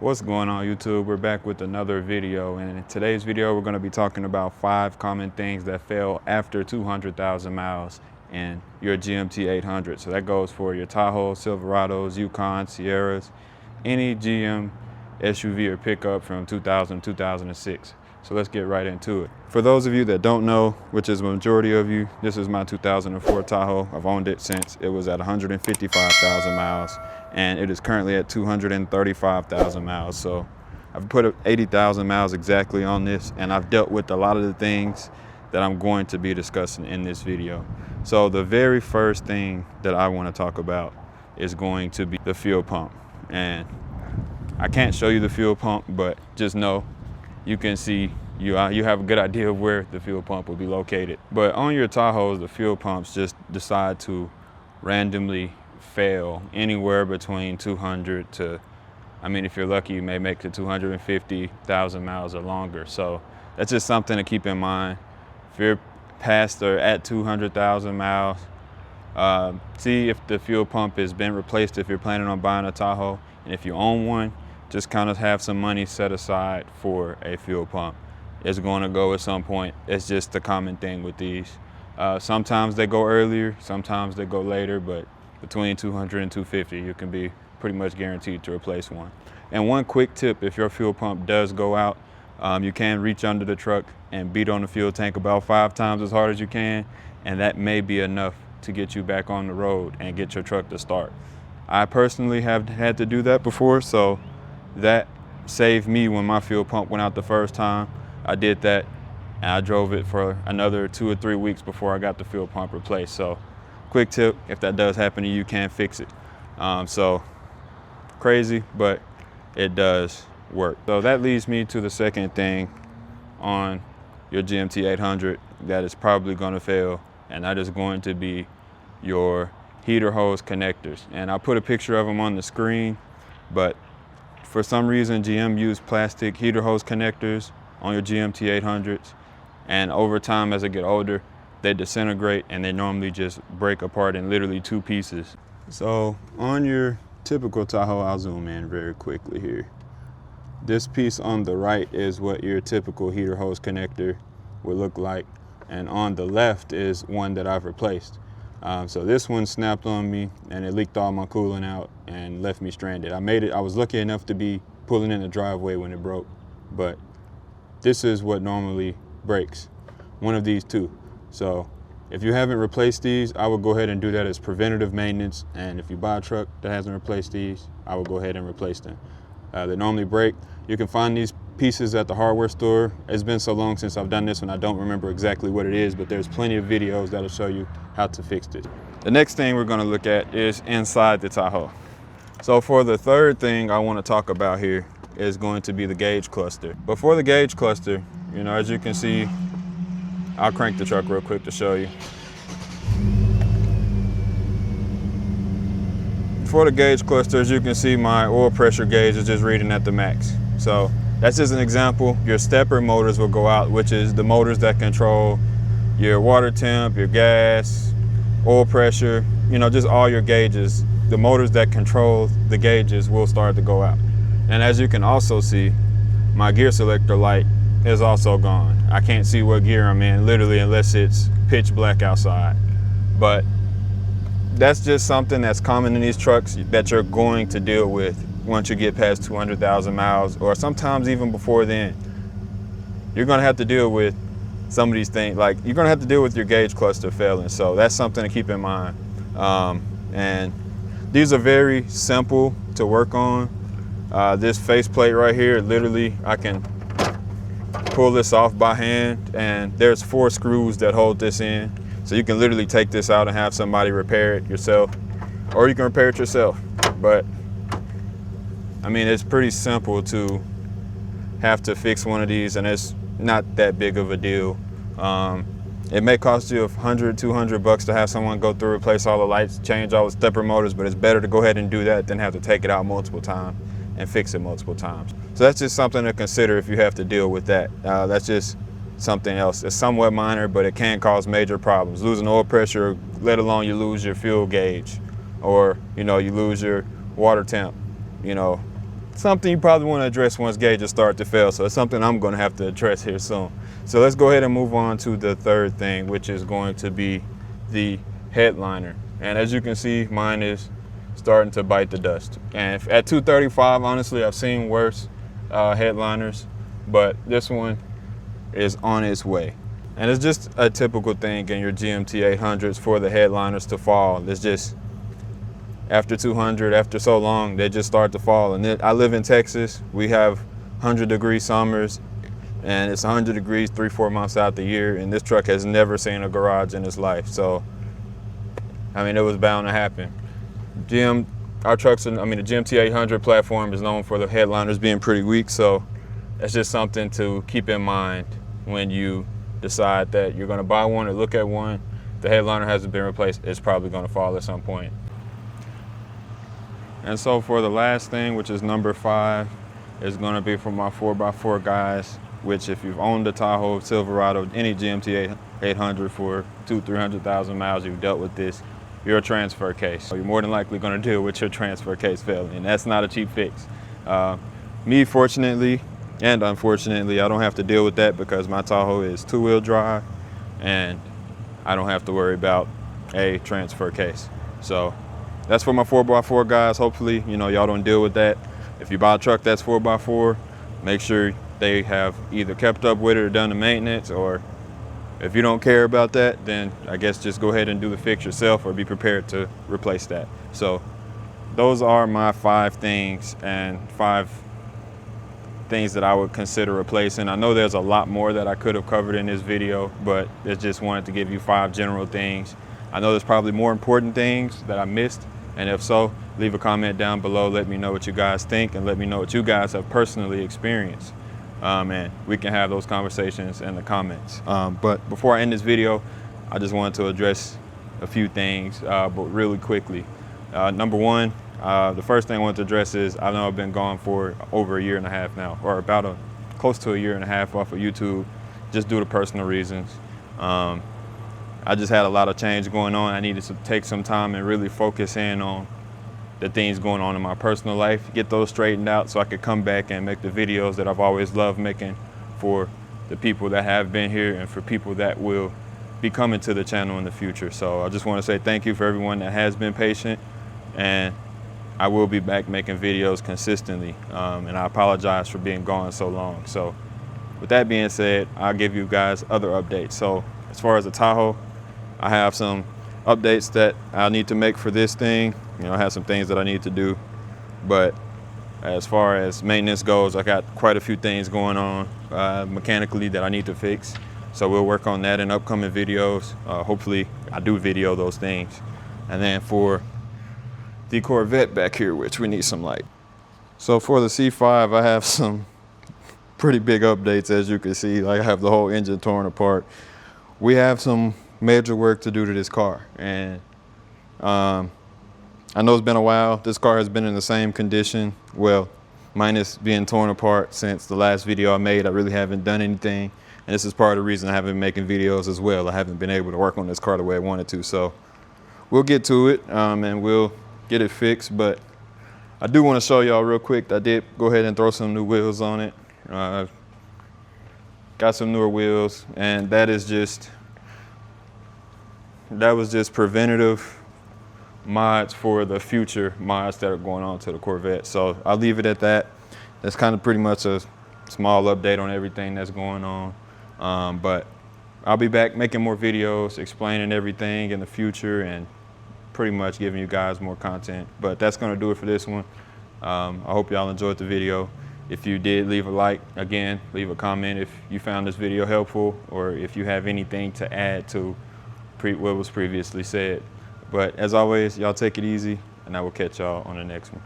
What's going on, YouTube? We're back with another video, and in today's video we're going to be talking about 5 common things that fail after 200,000 miles in your GMT 800. So that goes for your Tahoe, Silverados, Yukon, Sierras, any GM SUV or pickup from 2000 2006. So let's get right into it. For those of you that don't know, which is the majority of you, this is my 2004 Tahoe. I've owned it since it was at 155,000 miles, and it is currently at 235,000 miles. So I've put 80,000 miles exactly on this, and I've dealt with a lot of the things that I'm going to be discussing in this video. So the very first thing that I want to talk about is going to be the fuel pump. And I can't show you the fuel pump, but just know you can see, you have a good idea of where the fuel pump will be located. But on your Tahoes, the fuel pumps just decide to randomly fail anywhere between 200 to, I mean, if you're lucky, you may make it to 250,000 miles or longer. So that's just something to keep in mind. If you're past or at 200,000 miles, see if the fuel pump has been replaced if you're planning on buying a Tahoe. And if you own one, just kind of have some money set aside for a fuel pump. It's going to go at some point. It's just the common thing with these. Sometimes they go earlier, sometimes they go later, but between 200 and 250, you can be pretty much guaranteed to replace one. And one quick tip, if your fuel pump does go out, you can reach under the truck and beat on the fuel tank about 5 times as hard as you can, and that may be enough to get you back on the road and get your truck to start. I personally have had to do that before, so that saved me when my fuel pump went out the first time. I did that, and I drove it for another 2 or 3 weeks before I got the fuel pump replaced. So quick tip, if that does happen to you, you can fix it. So crazy, but it does work. So that leads me to the second thing on your GMT 800 that is probably going to fail, and that is going to be your heater hose connectors. And I'll put a picture of them on the screen, but for some reason GM used plastic heater hose connectors on your GMT 800s, and over time as they get older they disintegrate and they normally just break apart in literally 2 pieces. So on your typical Tahoe, I'll zoom in very quickly here. This piece on the right is what your typical heater hose connector would look like, and on the left is one that I've replaced. So this one snapped on me and it leaked all my coolant out and left me stranded. I was lucky enough to be pulling in the driveway when it broke, but this is what normally breaks, one of these 2. So if you haven't replaced these, I would go ahead and do that as preventative maintenance. And if you buy a truck that hasn't replaced these, I would go ahead and replace them. They normally break. You can find these pieces at the hardware store. It's been so long since I've done this one, I don't remember exactly what it is, but there's plenty of videos that'll show you how to fix it. The next thing we're going to look at is inside the Tahoe. So for the third thing I want to talk about here is going to be the gauge cluster. Before the gauge cluster, you know, as you can see, I'll crank the truck real quick to show you. For the gauge cluster, as you can see, my oil pressure gauge is just reading at the max. So that's just an example. Your stepper motors will go out, which is the motors that control your water temp, your gas, oil pressure, you know, just all your gauges. The motors that control the gauges will start to go out. And as you can also see, my gear selector light is also gone. I can't see what gear I'm in, literally, unless it's pitch black outside. But that's just something that's common in these trucks that you're going to deal with once you get past 200,000 miles, or sometimes even before then. You're gonna have to deal with some of these things, like you're gonna have to deal with your gauge cluster failing. So that's something to keep in mind. And these are very simple to work on. This faceplate right here, literally, I can pull this off by hand, and there's 4 screws that hold this in. So you can literally take this out and have somebody repair it yourself, or you can repair it yourself. But I mean, it's pretty simple to have to fix one of these, and it's not that big of a deal. It may cost you $100, $200 to have someone go through, replace all the lights, change all the stepper motors, but it's better to go ahead and do that than have to take it out multiple times and fix it multiple times. So that's just something to consider if you have to deal with that. That's just something else. It's somewhat minor, but it can cause major problems. Losing oil pressure, let alone you lose your fuel gauge, or you lose your water temp, something you probably want to address once gauges start to fail. So it's something I'm going to have to address here soon. So let's go ahead and move on to the third thing, which is going to be the headliner. And as you can see, mine is starting to bite the dust. And at 235, honestly, I've seen worse headliners, but this one is on its way. And it's just a typical thing in your GMT 800s for the headliners to fall. It's just after 200, after so long, they just start to fall. And I live in Texas. We have 100-degree summers, and it's 100 degrees 3-4 months out the year. And this truck has never seen a garage in its life. So, I mean, it was bound to happen. Our trucks, the GMT 800 platform is known for the headliners being pretty weak. So that's just something to keep in mind when you decide that you're going to buy one or look at one. The headliner hasn't been replaced, it's probably going to fall at some point. And so for the last thing, which is number 5, is going to be for my 4x4 guys, which if you've owned a Tahoe, Silverado, any GMT 800 for 200,000-300,000 miles, you've dealt with this, your transfer case. So you're more than likely going to deal with your transfer case failing, and that's not a cheap fix. Me, fortunately and unfortunately, I don't have to deal with that because my Tahoe is 2-wheel drive, and I don't have to worry about a transfer case. So that's for my 4x4 guys. Hopefully, y'all don't deal with that. If you buy a truck that's 4x4, make sure they have either kept up with it or done the maintenance, or if you don't care about that, then I guess just go ahead and do the fix yourself or be prepared to replace that. So those are my 5 things, and 5 things that I would consider replacing. I know there's a lot more that I could have covered in this video, but I just wanted to give you 5 general things. I know there's probably more important things that I missed, and if so, leave a comment down below. Let me know what you guys think, and let me know what you guys have personally experienced. And we can have those conversations in the comments. But before I end this video, I just wanted to address a few things, but really quickly. Number 1, the first thing I want to address is I know I've been gone for over a year and a half now, or about close to a year and a half off of YouTube, just due to personal reasons. I just had a lot of change going on. I needed to take some time and really focus in on the things going on in my personal life, get those straightened out so I could come back and make the videos that I've always loved making for the people that have been here and for people that will be coming to the channel in the future. So I just want to say thank you for everyone that has been patient, and I will be back making videos consistently, and I apologize for being gone so long. So with that being said, I'll give you guys other updates. So as far as the Tahoe, I have some updates that I need to make for this thing. I have some things that I need to do, but as far as maintenance goes, I got quite a few things going on mechanically that I need to fix. So we'll work on that in upcoming videos. Hopefully I do video those things. And then for the Corvette back here, which we need some light. So for the C5, I have some pretty big updates, as you can see. Like, I have the whole engine torn apart. We have some major work to do to this car, and I know it's been a while. This car has been in the same condition, well, minus being torn apart, since the last video I made. I really haven't done anything, and this is part of the reason I haven't been making videos as well. I haven't been able to work on this car the way I wanted to. So we'll get to it, and we'll get it fixed. But I do want to show y'all real quick. I did go ahead and throw some new wheels on it. Got some newer wheels, and that was just preventative mods for the future mods that are going on to the Corvette. So I'll leave it at that. That's kind of pretty much a small update on everything that's going on. But I'll be back making more videos, explaining everything in the future, and pretty much giving you guys more content. But that's going to do it for this one. I hope y'all enjoyed the video. If you did, leave a like. Again, leave a comment if you found this video helpful, or if you have anything to add to what was previously said. But as always, y'all take it easy, and I will catch y'all on the next one.